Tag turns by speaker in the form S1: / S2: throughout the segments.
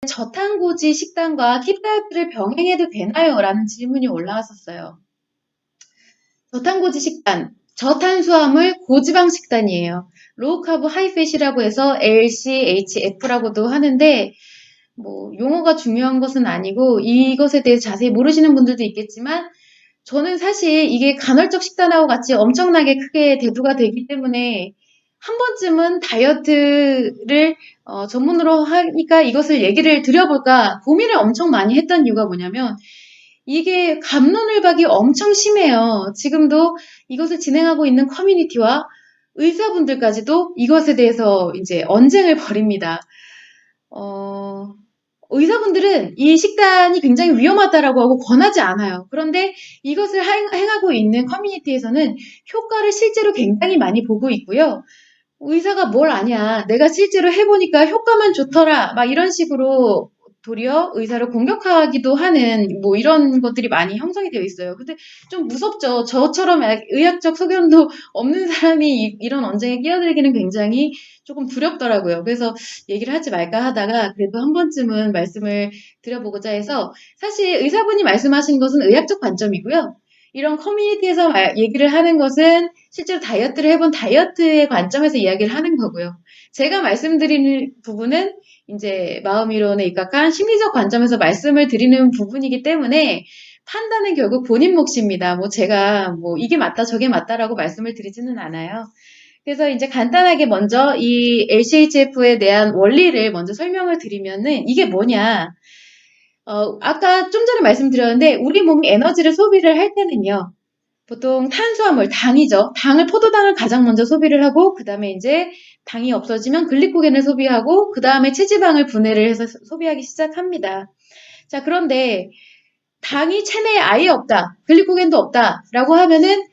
S1: 저탄고지 식단과 킵다이어트를 병행해도 되나요? 라는 질문이 올라왔었어요. 저탄고지 식단, 저탄수화물 고지방 식단이에요. 로우카브 하이팻이라고 해서 LCHF라고도 하는데 뭐 용어가 중요한 것은 아니고 이것에 대해 자세히 모르시는 분들도 있겠지만 저는 사실 이게 간헐적 식단하고 같이 엄청나게 크게 대두가 되기 때문에 한 번쯤은 다이어트를 전문으로 하니까 이것을 얘기를 드려볼까 고민을 엄청 많이 했던 이유가 뭐냐면 이게 갑론을박이 엄청 심해요. 지금도 이것을 진행하고 있는 커뮤니티와 의사분들까지도 이것에 대해서 이제 언쟁을 벌입니다. 어, 의사분들은 이 식단이 굉장히 위험하다라고 하고 권하지 않아요. 그런데 이것을 행하고 있는 커뮤니티에서는 효과를 실제로 굉장히 많이 보고 있고요. 의사가 뭘 아냐. 내가 실제로 해보니까 효과만 좋더라. 막 이런 식으로 도리어 의사를 공격하기도 하는 뭐 이런 것들이 많이 형성이 되어 있어요. 근데 좀 무섭죠. 저처럼 의학적 소견도 없는 사람이 이런 언쟁에 끼어들기는 굉장히 조금 두렵더라고요. 그래서 얘기를 하지 말까 하다가 그래도 한 번쯤은 말씀을 드려보고자 해서 사실 의사분이 말씀하신 것은 의학적 관점이고요. 이런 커뮤니티에서 얘기를 하는 것은 실제로 다이어트를 해본 다이어트의 관점에서 이야기를 하는 거고요. 제가 말씀드리는 부분은 이제 마음이론에 입각한 심리적 관점에서 말씀을 드리는 부분이기 때문에 판단은 결국 본인 몫입니다. 뭐 제가 뭐 이게 맞다 저게 맞다라고 말씀을 드리지는 않아요. 그래서 이제 간단하게 먼저 이 LCHF에 대한 원리를 먼저 설명을 드리면은 이게 뭐냐. 아까 좀 전에 말씀드렸는데 우리 몸이 에너지를 소비를 할 때는요. 보통 탄수화물, 당이죠. 포도당을 가장 먼저 소비를 하고, 그 다음에 이제 당이 없어지면 글리코겐을 소비하고, 그 다음에 체지방을 분해를 해서 소비하기 시작합니다. 자, 그런데 당이 체내에 아예 없다, 글리코겐도 없다, 라고 하면은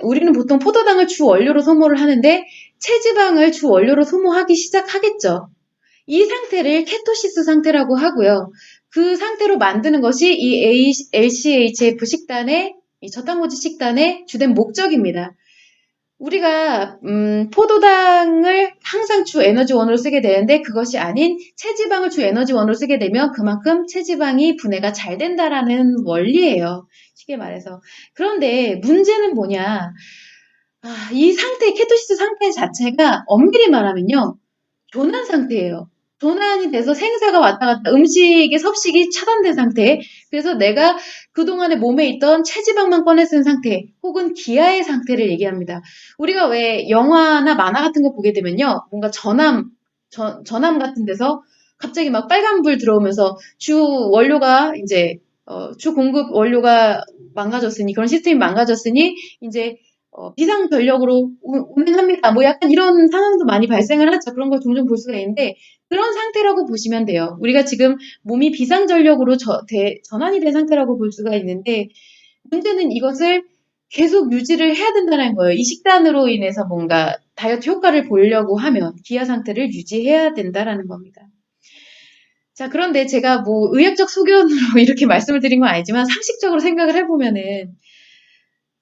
S1: 우리는 보통 포도당을 주 원료로 소모를 하는데, 체지방을 주 원료로 소모하기 시작하겠죠. 이 상태를 케토시스 상태라고 하고요. 그 상태로 만드는 것이 이 LCHF 식단의 이 저탄고지 식단의 주된 목적입니다. 우리가 포도당을 항상 주 에너지원으로 쓰게 되는데 그것이 아닌 체지방을 주 에너지원으로 쓰게 되면 그만큼 체지방이 분해가 잘 된다라는 원리예요. 쉽게 말해서. 그런데 문제는 뭐냐. 이 상태, 케토시스 상태 자체가 엄밀히 말하면요. 조난 상태예요. 조난이 돼서 생사가 왔다 갔다 음식의 섭식이 차단된 상태. 그래서 내가 그동안에 몸에 있던 체지방만 꺼내 쓴 상태 혹은 기아의 상태를 얘기합니다. 우리가 왜 영화나 만화 같은 거 보게 되면요. 뭔가 전함 같은 데서 갑자기 막 빨간불 들어오면서 주 공급 원료가 망가졌으니 그런 시스템이 망가졌으니 이제 비상 전력으로 운행합니다. 뭐 약간 이런 상황도 많이 발생을 하죠. 그런 걸 종종 볼 수가 있는데 그런 상태라고 보시면 돼요. 우리가 지금 몸이 비상 전력으로 전환이 된 상태라고 볼 수가 있는데 문제는 이것을 계속 유지를 해야 된다는 거예요. 이 식단으로 인해서 뭔가 다이어트 효과를 보려고 하면 기아 상태를 유지해야 된다라는 겁니다. 자, 그런데 제가 뭐 의학적 소견으로 이렇게 말씀을 드린 건 아니지만 상식적으로 생각을 해보면은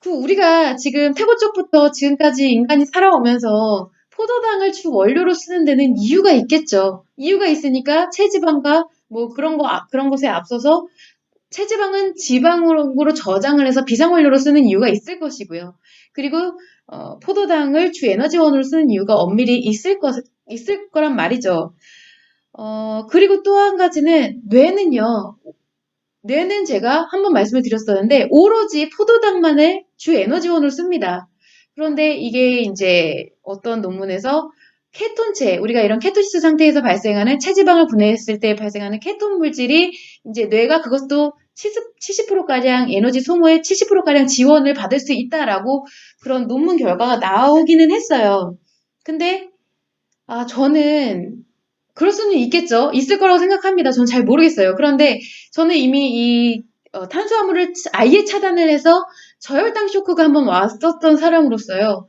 S1: 우리가 지금 태고적부터 지금까지 인간이 살아오면서 포도당을 주 원료로 쓰는 데는 이유가 있겠죠. 이유가 있으니까 체지방과 뭐 그런 것에 앞서서 체지방은 지방으로 저장을 해서 비상원료로 쓰는 이유가 있을 것이고요. 그리고 포도당을 주 에너지원으로 쓰는 이유가 엄밀히 있을 거란 말이죠. 그리고 또 한 가지는 뇌는 제가 한번 말씀을 드렸었는데 오로지 포도당만을 주 에너지원으로 씁니다. 그런데 이게 이제 어떤 논문에서 우리가 이런 케토시스 상태에서 발생하는 체지방을 분해했을 때 발생하는 케톤 물질이 이제 뇌가 그것도 70%가량 에너지 소모에 70%가량 지원을 받을 수 있다라고 그런 논문 결과가 나오기는 했어요. 근데 저는 그럴 수는 있겠죠. 있을 거라고 생각합니다. 전 잘 모르겠어요. 그런데 저는 이미 탄수화물을 아예 차단을 해서 저혈당 쇼크가 한번 왔었던 사람으로서요.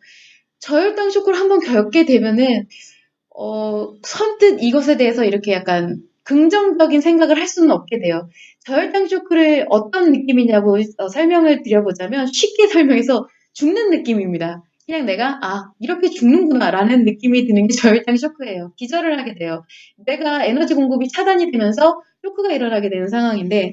S1: 저혈당 쇼크를 한번 겪게 되면은 선뜻 이것에 대해서 이렇게 약간 긍정적인 생각을 할 수는 없게 돼요. 저혈당 쇼크를 어떤 느낌이냐고 설명을 드려보자면 쉽게 설명해서 죽는 느낌입니다. 그냥 내가 이렇게 죽는구나라는 느낌이 드는 게 저 일단 쇼크예요. 기절을 하게 돼요. 내가 에너지 공급이 차단이 되면서 쇼크가 일어나게 되는 상황인데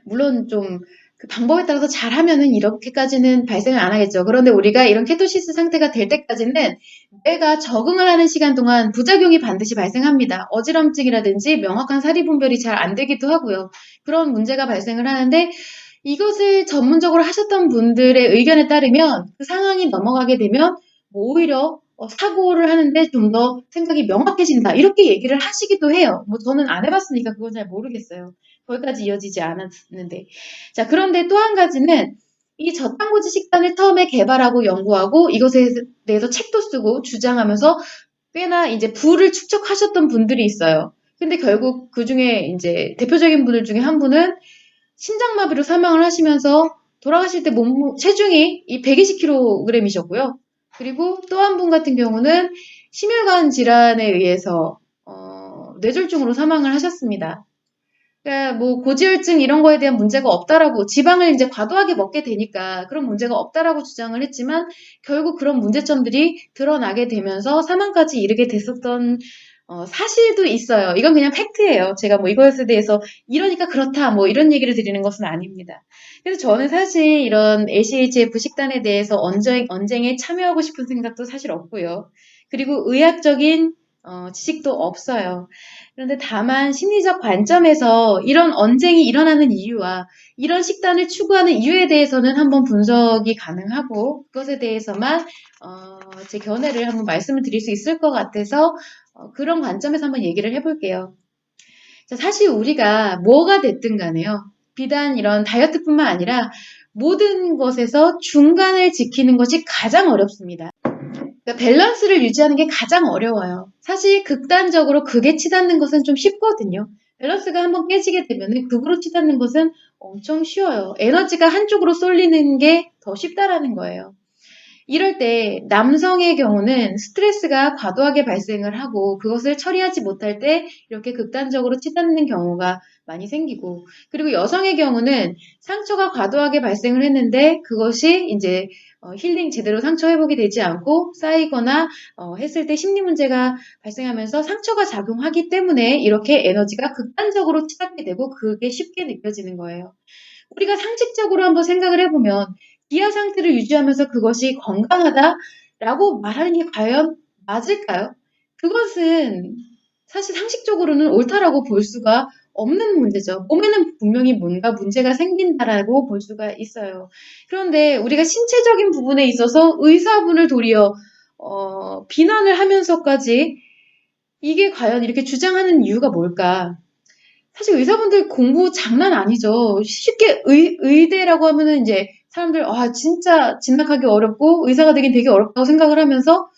S1: 물론 좀 그 방법에 따라서 잘하면은 이렇게까지는 발생을 안 하겠죠. 그런데 우리가 이런 케토시스 상태가 될 때까지는 뇌가 적응을 하는 시간 동안 부작용이 반드시 발생합니다. 어지럼증이라든지 명확한 사리 분별이 잘 안 되기도 하고요. 그런 문제가 발생을 하는데 이것을 전문적으로 하셨던 분들의 의견에 따르면 그 상황이 넘어가게 되면 뭐 오히려 사고를 하는데 좀 더 생각이 명확해진다. 이렇게 얘기를 하시기도 해요. 뭐 저는 안 해봤으니까 그건 잘 모르겠어요. 거기까지 이어지지 않았는데. 자, 그런데 또 한 가지는 이 저탄고지 식단을 처음에 개발하고 연구하고 이것에 대해서 책도 쓰고 주장하면서 꽤나 이제 부를 축적하셨던 분들이 있어요. 근데 결국 그 중에 이제 대표적인 분들 중에 한 분은 심장마비로 사망을 하시면서 돌아가실 때 체중이 120kg이셨고요. 그리고 또 한 분 같은 경우는 심혈관 질환에 의해서 뇌졸중으로 사망을 하셨습니다. 그러니까 뭐 고지혈증 이런 거에 대한 문제가 없다라고 지방을 이제 과도하게 먹게 되니까 그런 문제가 없다라고 주장을 했지만 결국 그런 문제점들이 드러나게 되면서 사망까지 이르게 됐었던 사실도 있어요. 이건 그냥 팩트예요. 제가 뭐 이것에 대해서 이러니까 그렇다 뭐 이런 얘기를 드리는 것은 아닙니다. 그래서 저는 사실 이런 ACHF 식단에 대해서 언쟁에 참여하고 싶은 생각도 사실 없고요. 그리고 의학적인 지식도 없어요. 그런데 다만 심리적 관점에서 이런 언쟁이 일어나는 이유와 이런 식단을 추구하는 이유에 대해서는 한번 분석이 가능하고 그것에 대해서만 제 견해를 한번 말씀을 드릴 수 있을 것 같아서 그런 관점에서 한번 얘기를 해볼게요. 자, 사실 우리가 뭐가 됐든 간에요. 비단 이런 다이어트뿐만 아니라 모든 것에서 중간을 지키는 것이 가장 어렵습니다. 그러니까 밸런스를 유지하는 게 가장 어려워요. 사실 극단적으로 극에 치닫는 것은 좀 쉽거든요. 밸런스가 한번 깨지게 되면 극으로 치닫는 것은 엄청 쉬워요. 에너지가 한쪽으로 쏠리는 게 더 쉽다라는 거예요. 이럴 때 남성의 경우는 스트레스가 과도하게 발생을 하고 그것을 처리하지 못할 때 이렇게 극단적으로 치닫는 경우가 많이 생기고 그리고 여성의 경우는 상처가 과도하게 발생을 했는데 그것이 이제 힐링 제대로 상처 회복이 되지 않고 쌓이거나 했을 때 심리 문제가 발생하면서 상처가 작용하기 때문에 이렇게 에너지가 극단적으로 치닫게 되고 그게 쉽게 느껴지는 거예요. 우리가 상식적으로 한번 생각을 해보면 기아 상태를 유지하면서 그것이 건강하다라고 말하는 게 과연 맞을까요? 그것은 사실 상식적으로는 옳다라고 볼 수가 없는 문제죠. 몸에는 분명히 뭔가 문제가 생긴다라고 볼 수가 있어요. 그런데 우리가 신체적인 부분에 있어서 의사분을 도리어 비난을 하면서까지 이게 과연 이렇게 주장하는 이유가 뭘까? 사실 의사분들 공부 장난 아니죠. 쉽게 의대라고 하면은 이제 사람들, 진짜 진학하기 어렵고 의사가 되긴 되게 어렵다고 생각을 하면서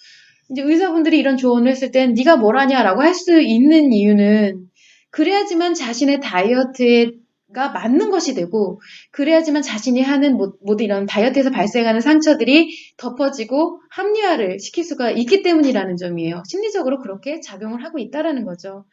S1: 이제 의사분들이 이런 조언을 했을 땐 네가 뭘 하냐라고 할 수 있는 이유는 그래야지만 자신의 다이어트가 맞는 것이 되고 그래야지만 자신이 하는 모든 이런 다이어트에서 발생하는 상처들이 덮어지고 합리화를 시킬 수가 있기 때문이라는 점이에요. 심리적으로 그렇게 작용을 하고 있다라는 거죠.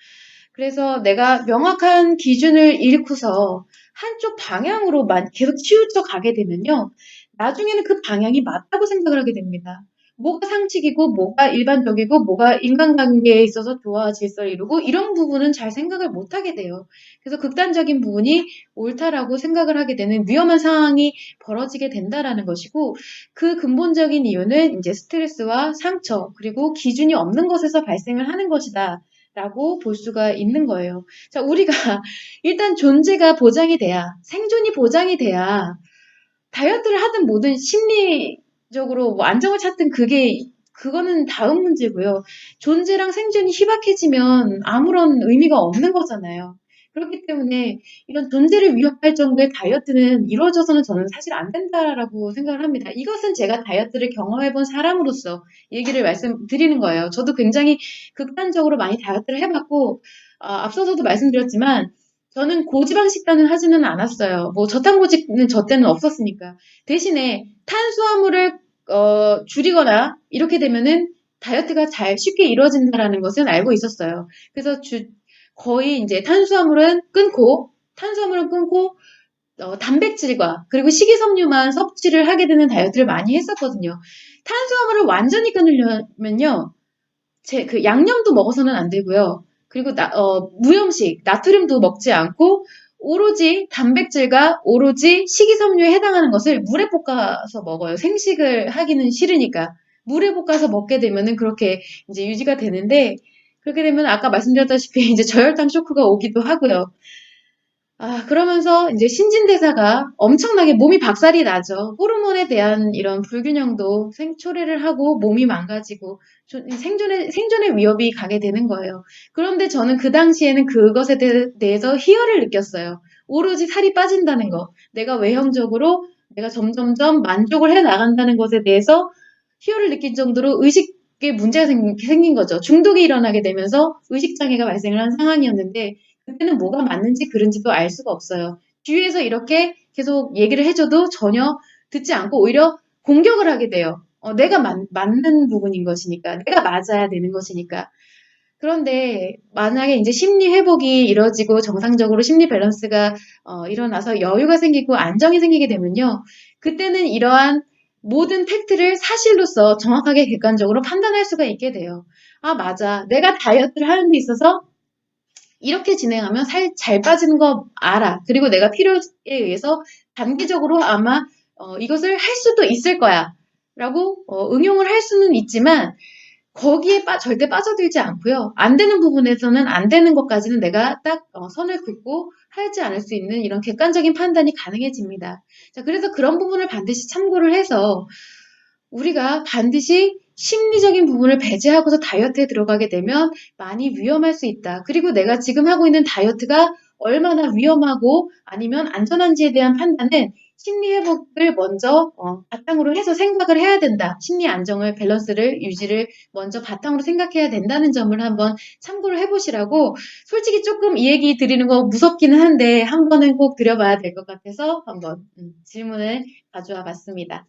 S1: 그래서 내가 명확한 기준을 잃고서 한쪽 방향으로만 계속 치우쳐 가게 되면요. 나중에는 그 방향이 맞다고 생각을 하게 됩니다. 뭐가 상식이고 뭐가 일반적이고 뭐가 인간관계에 있어서 조화와 질서를 이루고 이런 부분은 잘 생각을 못 하게 돼요. 그래서 극단적인 부분이 옳다라고 생각을 하게 되는 위험한 상황이 벌어지게 된다라는 것이고 그 근본적인 이유는 이제 스트레스와 상처 그리고 기준이 없는 것에서 발생을 하는 것이다. 라고 볼 수가 있는 거예요. 자, 우리가 일단 존재가 보장이 돼야, 생존이 보장이 돼야 다이어트를 하든 뭐든 심리적으로 뭐 안정을 찾든 그거는 다음 문제고요. 존재랑 생존이 희박해지면 아무런 의미가 없는 거잖아요. 그렇기 때문에 이런 존재를 위협할 정도의 다이어트는 이루어져서는 저는 사실 안 된다라고 생각을 합니다. 이것은 제가 다이어트를 경험해본 사람으로서 얘기를 말씀드리는 거예요. 저도 굉장히 극단적으로 많이 다이어트를 해봤고, 앞서서도 말씀드렸지만, 저는 고지방 식단은 하지는 않았어요. 뭐 저탄고지는 저 때는 없었으니까. 대신에 탄수화물을 줄이거나 이렇게 되면은 다이어트가 잘 쉽게 이루어진다라는 것은 알고 있었어요. 그래서 거의 이제 탄수화물은 끊고 단백질과 그리고 식이섬유만 섭취를 하게 되는 다이어트를 많이 했었거든요. 탄수화물을 완전히 끊으려면요. 그 양념도 먹어서는 안 되고요. 그리고 무염식, 나트륨도 먹지 않고 오로지 단백질과 오로지 식이섬유에 해당하는 것을 물에 볶아서 먹어요. 생식을 하기는 싫으니까. 물에 볶아서 먹게 되면은 그렇게 이제 유지가 되는데 그렇게 되면 아까 말씀드렸다시피 이제 저혈당 쇼크가 오기도 하고요. 그러면서 이제 신진대사가 엄청나게 몸이 박살이 나죠. 호르몬에 대한 이런 불균형도 초래를 하고 몸이 망가지고 생존의 위협이 가게 되는 거예요. 그런데 저는 그 당시에는 그것에 대해서 희열을 느꼈어요. 오로지 살이 빠진다는 거. 내가 외형적으로 내가 점점점 만족을 해 나간다는 것에 대해서 희열을 느낄 정도로 의식에 문제가 생긴 거죠. 중독이 일어나게 되면서 의식장애가 발생을 한 상황이었는데 그때는 뭐가 맞는지 그른지도 알 수가 없어요. 주위에서 이렇게 계속 얘기를 해줘도 전혀 듣지 않고 오히려 공격을 하게 돼요. 내가 맞는 부분인 것이니까, 내가 맞아야 되는 것이니까. 그런데 만약에 이제 심리 회복이 이루어지고 정상적으로 심리 밸런스가 일어나서 여유가 생기고 안정이 생기게 되면요. 그때는 이러한 모든 팩트를 사실로서 정확하게 객관적으로 판단할 수가 있게 돼요. 맞아. 내가 다이어트를 하는 데 있어서 이렇게 진행하면 살 잘 빠지는 거 알아. 그리고 내가 필요에 의해서 단기적으로 아마 이것을 할 수도 있을 거야. 라고 응용을 할 수는 있지만 거기에 절대 빠져들지 않고요. 안 되는 부분에서는 안 되는 것까지는 내가 딱 선을 긋고 하지 않을 수 있는 이런 객관적인 판단이 가능해집니다. 자, 그래서 그런 부분을 반드시 참고를 해서 우리가 반드시 심리적인 부분을 배제하고서 다이어트에 들어가게 되면 많이 위험할 수 있다. 그리고 내가 지금 하고 있는 다이어트가 얼마나 위험하고 아니면 안전한지에 대한 판단은 심리 회복을 먼저 바탕으로 해서 생각을 해야 된다. 심리 안정을 밸런스를 유지를 먼저 바탕으로 생각해야 된다는 점을 한번 참고를 해보시라고 솔직히 조금 이 얘기 드리는 거 무섭기는 한데 한 번은 꼭 드려봐야 될 것 같아서 한번 질문을 가져와 봤습니다.